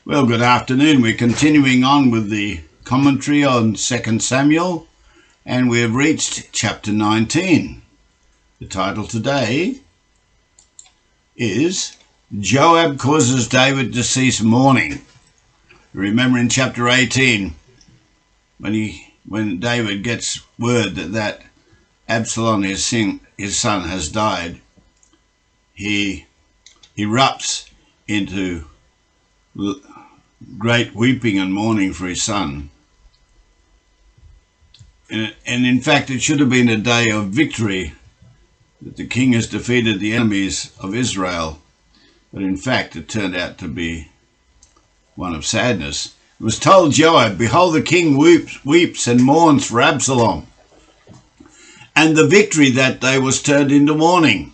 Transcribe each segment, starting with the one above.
Well, good afternoon. We're continuing on with the commentary on 2 Samuel, and we have reached chapter 19. The title today is Joab Causes David to Cease Mourning. Remember in chapter 18, when David gets word that Absalom, his son, has died, he erupts into great weeping and mourning for his son. And in fact, it should have been a day of victory that the king has defeated the enemies of Israel. But in fact, it turned out to be one of sadness. It was told Joab, "Behold, the king weeps and mourns for Absalom." And the victory that day was turned into mourning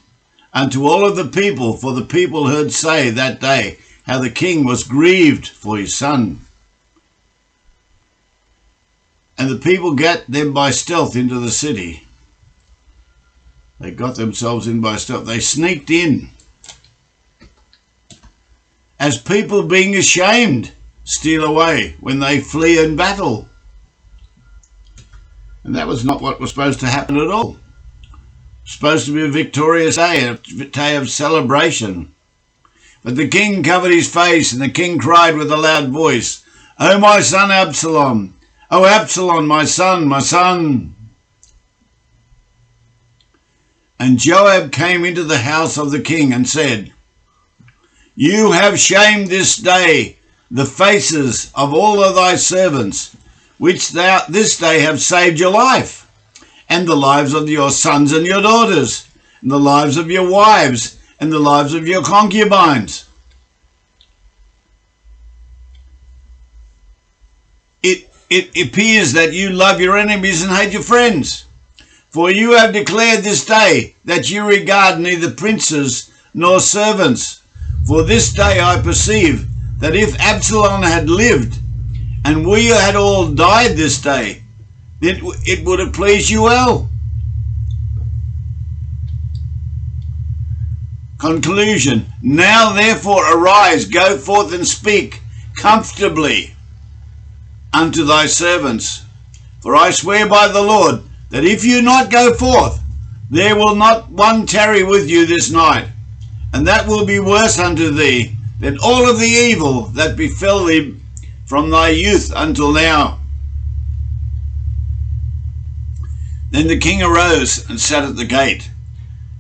unto all of the people, for the people heard say that day how the king was grieved for his son. And the people got them by stealth into the city. They got themselves in by stealth. They sneaked in, as people being ashamed steal away when they flee in battle. And that was not what was supposed to happen at all. Supposed to be a victorious day, a day of celebration. But the king covered his face, and the king cried with a loud voice, "O my son Absalom! O Absalom, my son, my son!" And Joab came into the house of the king and said, "You have shamed this day the faces of all of thy servants, which thou this day have saved your life, and the lives of your sons and your daughters, and the lives of your wives, and the lives of your concubines. It appears that you love your enemies and hate your friends. For you have declared this day that you regard neither princes nor servants. For this day I perceive that if Absalom had lived, and we had all died this day, then it would have pleased you well." Conclusion. Now therefore arise, go forth and speak comfortably unto thy servants. For I swear by the Lord that if you not go forth, there will not one tarry with you this night, and that will be worse unto thee than all of the evil that befell thee from thy youth until now. Then the king arose and sat at the gate,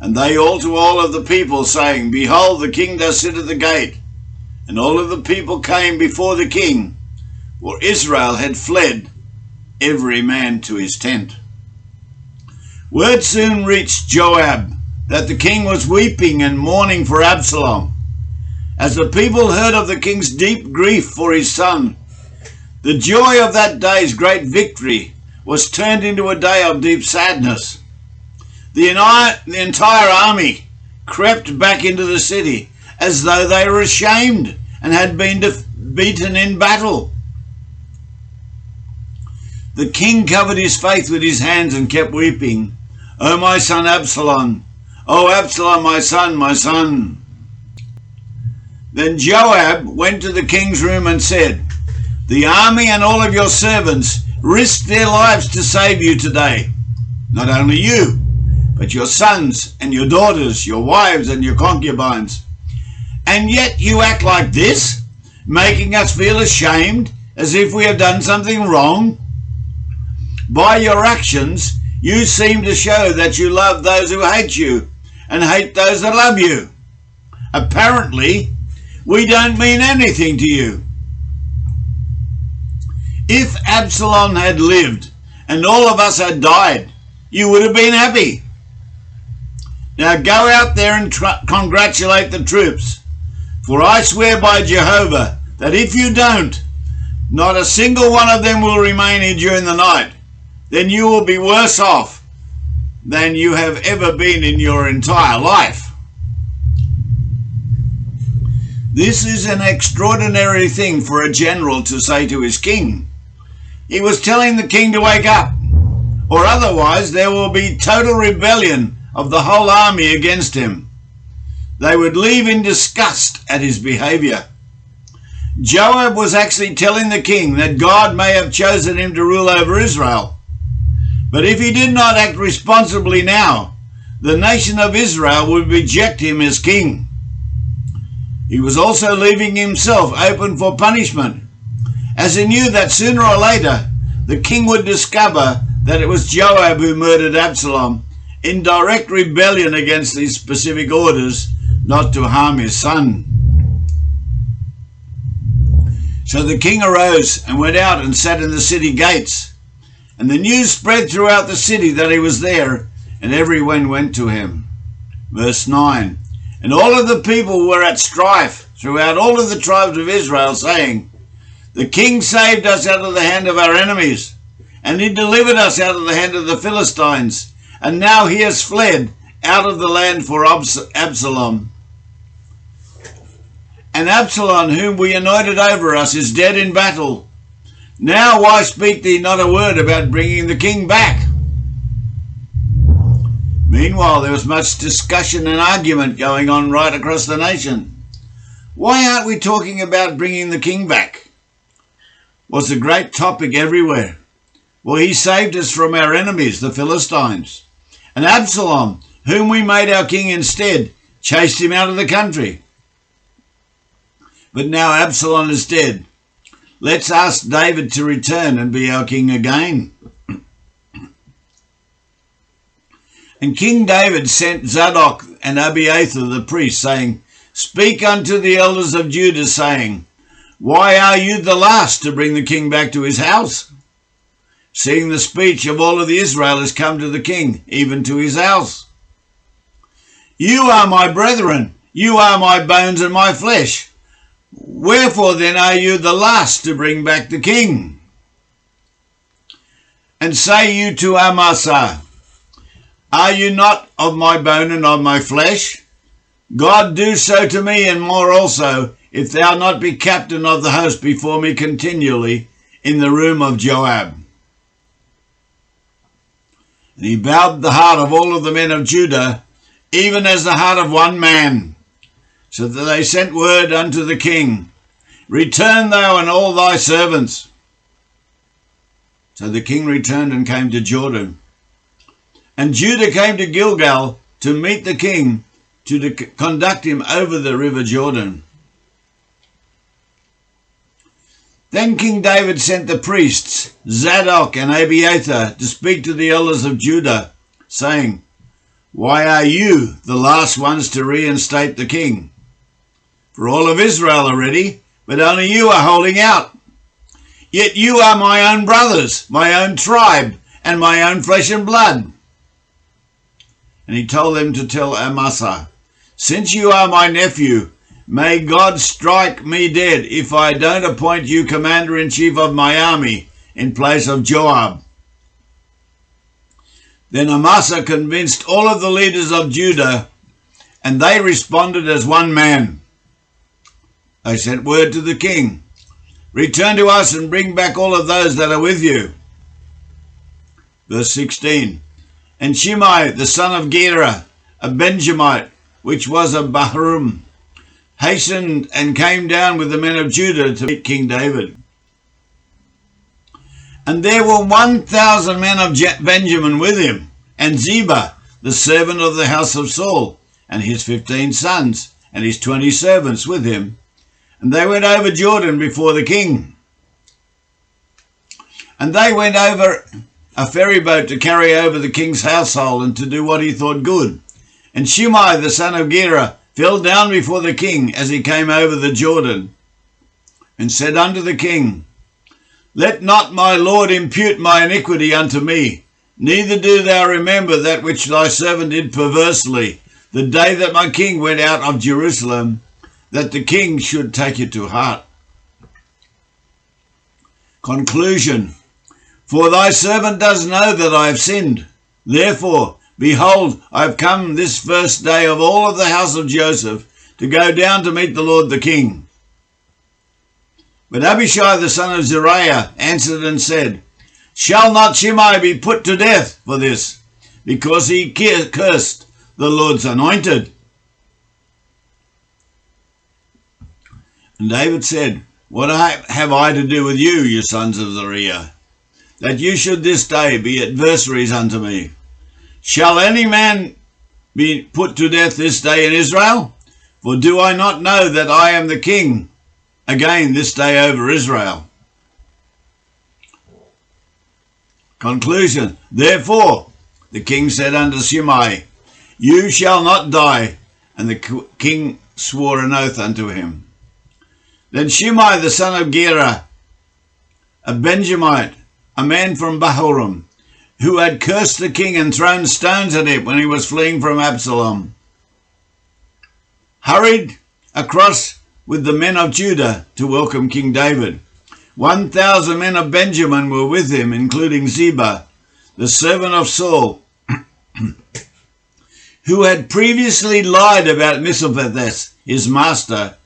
and they all to all of the people, saying, "Behold, the king does sit at the gate." And all of the people came before the king, for Israel had fled, every man to his tent. Word soon reached Joab that the king was weeping and mourning for Absalom. As the people heard of the king's deep grief for his son, the joy of that day's great victory was turned into a day of deep sadness. The entire army crept back into the city as though they were ashamed and had been beaten in battle. The king covered his face with his hands and kept weeping. "O my son Absalom! O Absalom, my son, my son!" Then Joab went to the king's room and said, "The army and all of your servants risked their lives to save you today. Not only you, but your sons and your daughters, your wives and your concubines. And yet you act like this, making us feel ashamed as if we have done something wrong. By your actions, you seem to show that you love those who hate you and hate those that love you. Apparently, we don't mean anything to you. If Absalom had lived and all of us had died, you would have been happy. Now go out there and congratulate the troops. For I swear by Jehovah that if you don't, not a single one of them will remain here during the night. Then you will be worse off than you have ever been in your entire life." This is an extraordinary thing for a general to say to his king. He was telling the king to wake up, or otherwise there will be total rebellion of the whole army against him. They would leave in disgust at his behavior. Joab was actually telling the king that God may have chosen him to rule over Israel. But if he did not act responsibly now, the nation of Israel would reject him as king. He was also leaving himself open for punishment, as he knew that sooner or later the king would discover that it was Joab who murdered Absalom in direct rebellion against his specific orders not to harm his son. So the king arose and went out and sat in the city gates, and the news spread throughout the city that he was there, and everyone went to him. Verse 9, and all of the people were at strife throughout all of the tribes of Israel, saying, the king saved us out of the hand of our enemies, and he delivered us out of the hand of the Philistines, and now he has fled out of the land for Absalom. And Absalom, whom we anointed over us, is dead in battle. Now why speak thee not a word about bringing the king back? Meanwhile, there was much discussion and argument going on right across the nation. Why aren't we talking about bringing the king back? Was a great topic everywhere. Well, he saved us from our enemies, the Philistines. And Absalom, whom we made our king instead, chased him out of the country. But now Absalom is dead. Let's ask David to return and be our king again. And King David sent Zadok and Abiathar the priests, saying, speak unto the elders of Judah, saying, why are you the last to bring the king back to his house? Seeing the speech of all of the Israel has come to the king, even to his house. You are my brethren, you are my bones and my flesh. Wherefore then are you the last to bring back the king? And say you to Amasa, are you not of my bone and of my flesh? God do so to me and more also, if thou not be captain of the host before me continually in the room of Joab. And he bowed the heart of all of the men of Judah, even as the heart of one man. So that they sent word unto the king, return thou and all thy servants. So the king returned and came to Jordan. And Judah came to Gilgal to meet the king, to conduct him over the river Jordan. Then King David sent the priests, Zadok and Abiathar, to speak to the elders of Judah, saying, why are you the last ones to reinstate the king? For all of Israel are ready, but only you are holding out. Yet you are my own brothers, my own tribe, and my own flesh and blood. And he told them to tell Amasa, since you are my nephew, may God strike me dead if I don't appoint you commander-in-chief of my army in place of Joab. Then Amasa convinced all of the leaders of Judah, and they responded as one man. They sent word to the king, return to us and bring back all of those that are with you. Verse 16, and Shimei, the son of Gera, a Benjamite, which was of Bahurim, hastened and came down with the men of Judah to meet King David. And there were 1,000 men of Benjamin with him, and Ziba, the servant of the house of Saul, and his 15 sons, and his 20 servants with him. And they went over Jordan before the king. And they went over a ferry boat to carry over the king's household and to do what he thought good. And Shimei, the son of Gera, fell down before the king as he came over the Jordan, and said unto the king, let not my lord impute my iniquity unto me, neither do thou remember that which thy servant did perversely, the day that my king went out of Jerusalem, that the king should take it to heart. Conclusion. For thy servant does know that I have sinned. Therefore, behold, I have come this first day of all of the house of Joseph to go down to meet the Lord the king. But Abishai the son of Zeruiah answered and said, shall not Shimei be put to death for this, because he cursed the Lord's anointed? And David said, What have I to do with you, you sons of Zeruiah, that you should this day be adversaries unto me? Shall any man be put to death this day in Israel? For do I not know that I am the king again this day over Israel? Conclusion. Therefore the king said unto Shimei, You shall not die. And the king swore an oath unto him. Then Shimei the son of Gera, a Benjamite, a man from Bahurim, who had cursed the king and thrown stones at him when he was fleeing from Absalom, hurried across with the men of Judah to welcome King David. 1,000 men of Benjamin were with him, including Ziba, the servant of Saul, who had previously lied about Mephibosheth, his master,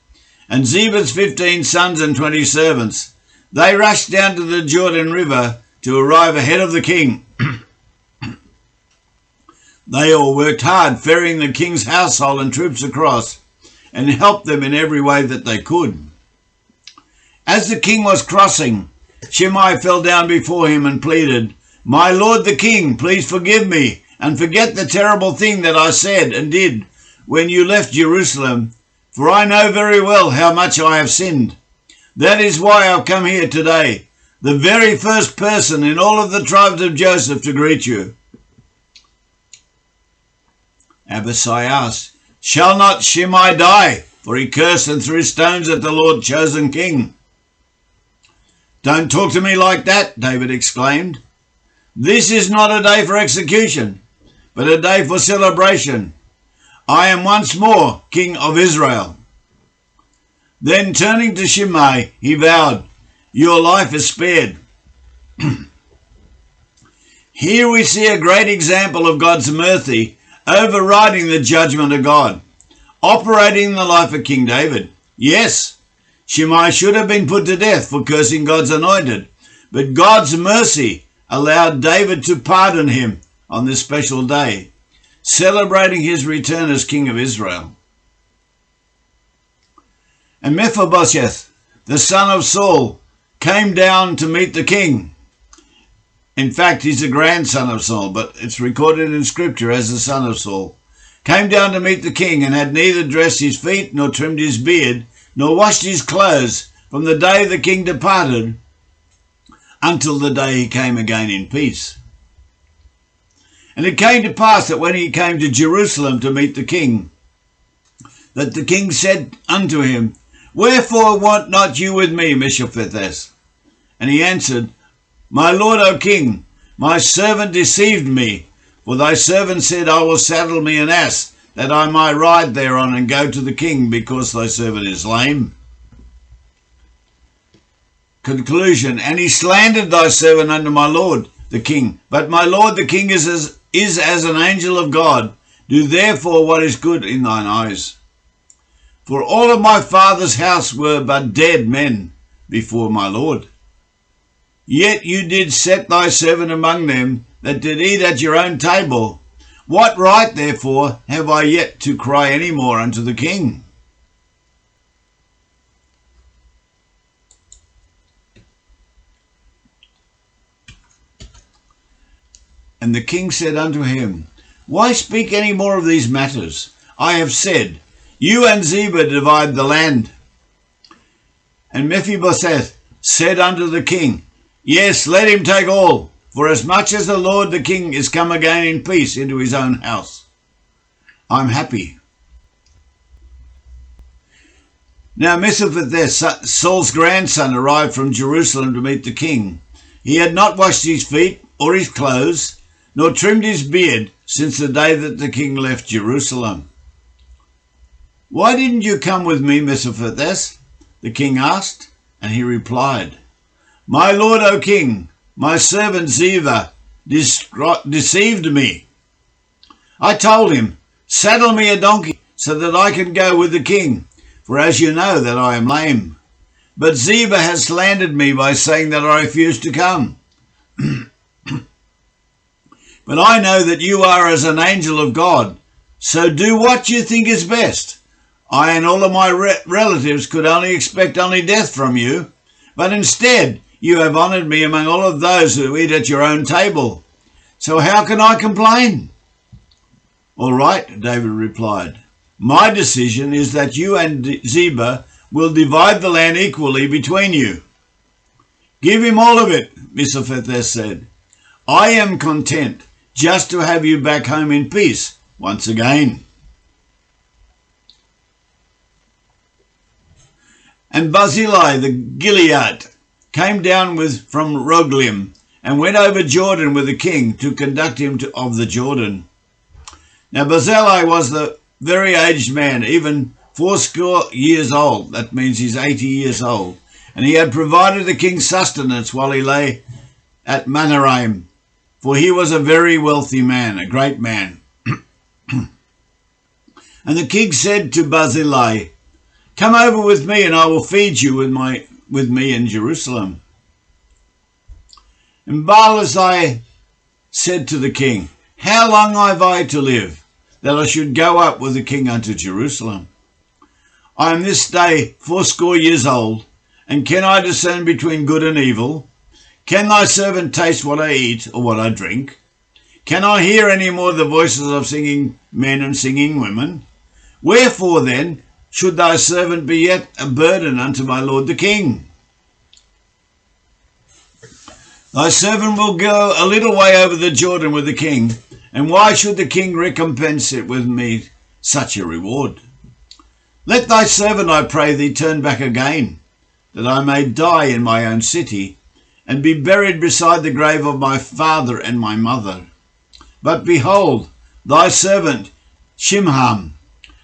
and Ziba's 15 sons and 20 servants. They rushed down to the Jordan River to arrive ahead of the king. They all worked hard, ferrying the king's household and troops across, and helped them in every way that they could. As the king was crossing, Shimei fell down before him and pleaded, My lord the king, please forgive me, and forget the terrible thing that I said and did when you left Jerusalem, for I know very well how much I have sinned. That is why I've come here today, the very first person in all of the tribes of Joseph to greet you. Abishai asked, Shall not Shimei die? For he cursed and threw stones at the Lord's chosen king. Don't talk to me like that, David exclaimed. This is not a day for execution, but a day for celebration. I am once more king of Israel. Then turning to Shimei, he vowed, Your life is spared. Here we see a great example of God's mercy overriding the judgment of God, operating in the life of King David. Yes, Shimei should have been put to death for cursing God's anointed, but God's mercy allowed David to pardon him on this special day, celebrating his return as king of Israel. And Mephibosheth, the son of Saul, came down to meet the king. In fact, he's a grandson of Saul, but it's recorded in Scripture as the son of Saul. Came down to meet the king and had neither dressed his feet nor trimmed his beard, nor washed his clothes from the day the king departed until the day he came again in peace. And it came to pass that when he came to Jerusalem to meet the king, that the king said unto him, Wherefore want not you with me, Mephibosheth? And he answered, My lord, O king, my servant deceived me, for thy servant said, I will saddle me an ass, that I might ride thereon and go to the king, because thy servant is lame. Conclusion. And he slandered thy servant unto my lord the king. But my lord the king is as an angel of God. Do therefore what is good in thine eyes. For all of my father's house were but dead men before my lord. Yet you did set thy servant among them that did eat at your own table. What right, therefore, have I yet to cry any more unto the king? And the king said unto him, Why speak any more of these matters? I have said, You and Ziba divide the land. And Mephibosheth said unto the king, Yes, let him take all, for as much as the Lord the king is come again in peace into his own house, I'm happy. Now Mephibosheth, Saul's grandson, arrived from Jerusalem to meet the king. He had not washed his feet or his clothes, nor trimmed his beard since the day that the king left Jerusalem. Why didn't you come with me, Mephibosheth? The king asked, and he replied, My lord, O king, my servant Ziba deceived me. I told him, Saddle me a donkey so that I can go with the king, for as you know that I am lame. But Ziba has slandered me by saying that I refuse to come. But I know that you are as an angel of God, so do what you think is best. I and all of my relatives could only expect death from you, but instead you have honoured me among all of those who eat at your own table. So how can I complain?" "All right," David replied. "My decision is that you and Ziba will divide the land equally between you." "Give him all of it," Mephibosheth said. "I am content just to have you back home in peace once again." And Barzillai the Gileadite came down from Roglim and went over Jordan with the king to conduct him of the Jordan. Now Barzillai was the very aged man, even 80 years old. That means he's 80 years old. And he had provided the king sustenance while he lay at Mahanaim, for he was a very wealthy man, a great man. And the king said to Barzillai, "Come over with me, and I will feed you with me in Jerusalem." And Barzillai said to the king, "How long have I to live, that I should go up with the king unto Jerusalem? I am this day 80 years old, and can I discern between good and evil? Can thy servant taste what I eat or what I drink? Can I hear any more the voices of singing men and singing women? Wherefore then should thy servant be yet a burden unto my lord the king? Thy servant will go a little way over the Jordan with the king, and why should the king recompense it with me such a reward? Let thy servant, I pray thee, turn back again, that I may die in my own city, and be buried beside the grave of my father and my mother. But behold, thy servant Shimham,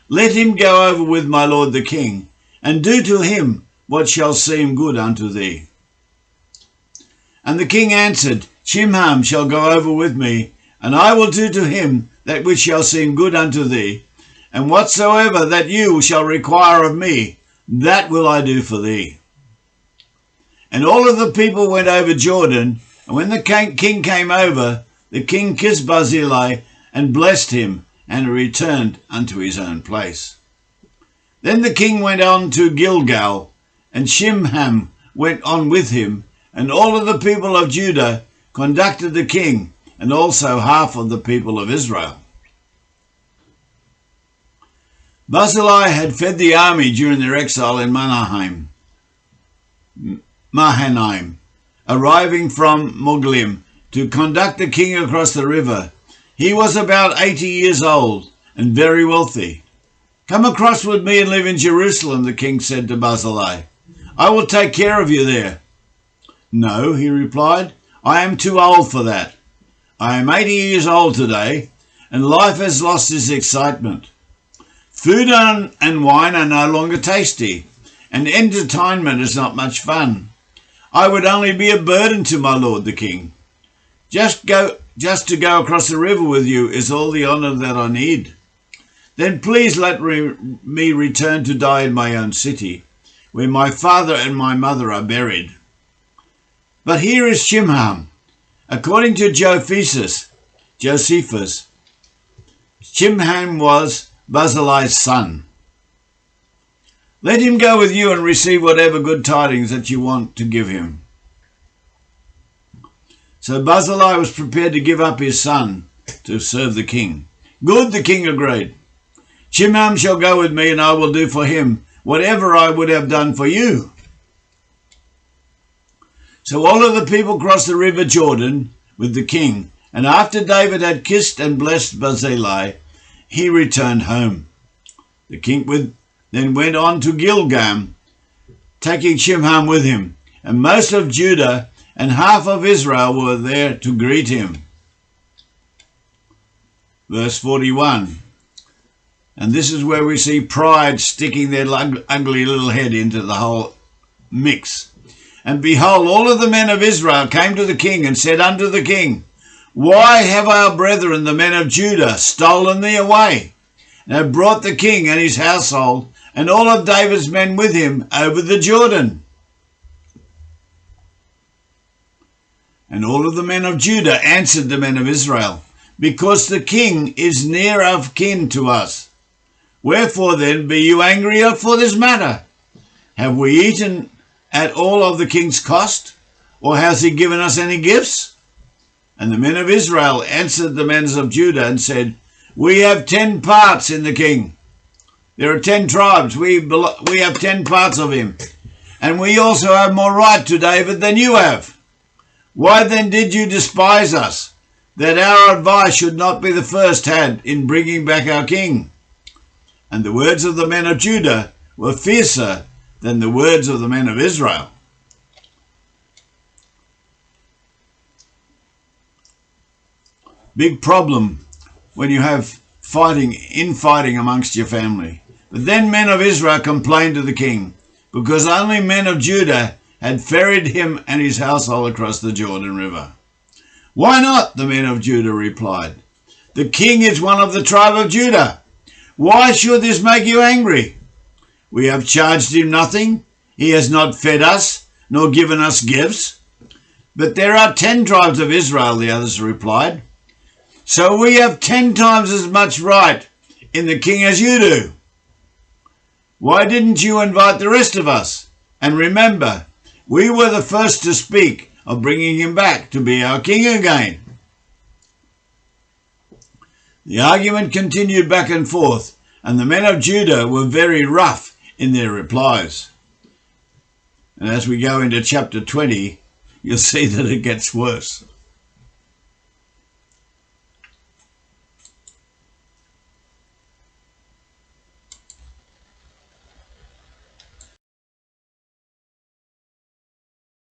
let him go over with my lord the king, and do to him what shall seem good unto thee." And the king answered, "Shimham shall go over with me, and I will do to him that which shall seem good unto thee, and whatsoever that you shall require of me, that will I do for thee." And all of the people went over Jordan, and when the king came over, the king kissed Barzillai and blessed him, and returned unto his own place. Then the king went on to Gilgal, and Shimham went on with him, and all of the people of Judah conducted the king, and also half of the people of Israel. Barzillai had fed the army during their exile in Mahanaim, arriving from Moglim to conduct the king across the river. He was about 80 years old and very wealthy. "Come across with me and live in Jerusalem," the king said to Barzillai. "I will take care of you there." "No," he replied, "I am too old for that. I am 80 years old today, and life has lost its excitement. Food and wine are no longer tasty, and entertainment is not much fun. I would only be a burden to my lord the king. Just to go across the river with you is all the honour that I need. Then please let me return to die in my own city, where my father and my mother are buried." But here is Shimham. According to Josephus, Shimham was Barzillai's son. Let him go with you and receive whatever good tidings that you want to give him. So Barzillai was prepared to give up his son to serve the king. "Good," the king agreed. "Shimham shall go with me, and I will do for him whatever I would have done for you." So all of the people crossed the river Jordan with the king, and after David had kissed and blessed Barzillai, he returned home. The king then went on to Gilgal, taking Shimham with him, and most of Judah and half of Israel were there to greet him. Verse 41. And this is where we see pride sticking their ugly little head into the whole mix. "And behold, all of the men of Israel came to the king and said unto the king, Why have our brethren, the men of Judah, stolen thee away, and have brought the king and his household, and all of David's men with him, over the Jordan? And all of the men of Judah answered the men of Israel, Because the king is near of kin to us. Wherefore then be you angrier for this matter? Have we eaten at all of the king's cost, or has he given us any gifts? And the men of Israel answered the men of Judah and said, We have 10 parts in the king. There are 10 tribes. We have 10 parts of him. And we also have more right to David than you have. Why then did you despise us, that our advice should not be the first had in bringing back our king? And the words of the men of Judah were fiercer than the words of the men of Israel. Big problem when you have infighting amongst your family. But then men of Israel complained to the king, because only men of Judah had ferried him and his household across the Jordan River. Why not? The men of Judah replied. The king is one of the tribe of Judah. Why should this make you angry? We have charged him nothing. He has not fed us, nor given us gifts. But there are 10 tribes of Israel, the others replied. So we have 10 times as much right in the king as you do. Why didn't you invite the rest of us? And remember, we were the first to speak of bringing him back to be our king again. The argument continued back and forth, and the men of Judah were very rough in their replies. And as we go into chapter 20, you'll see that it gets worse.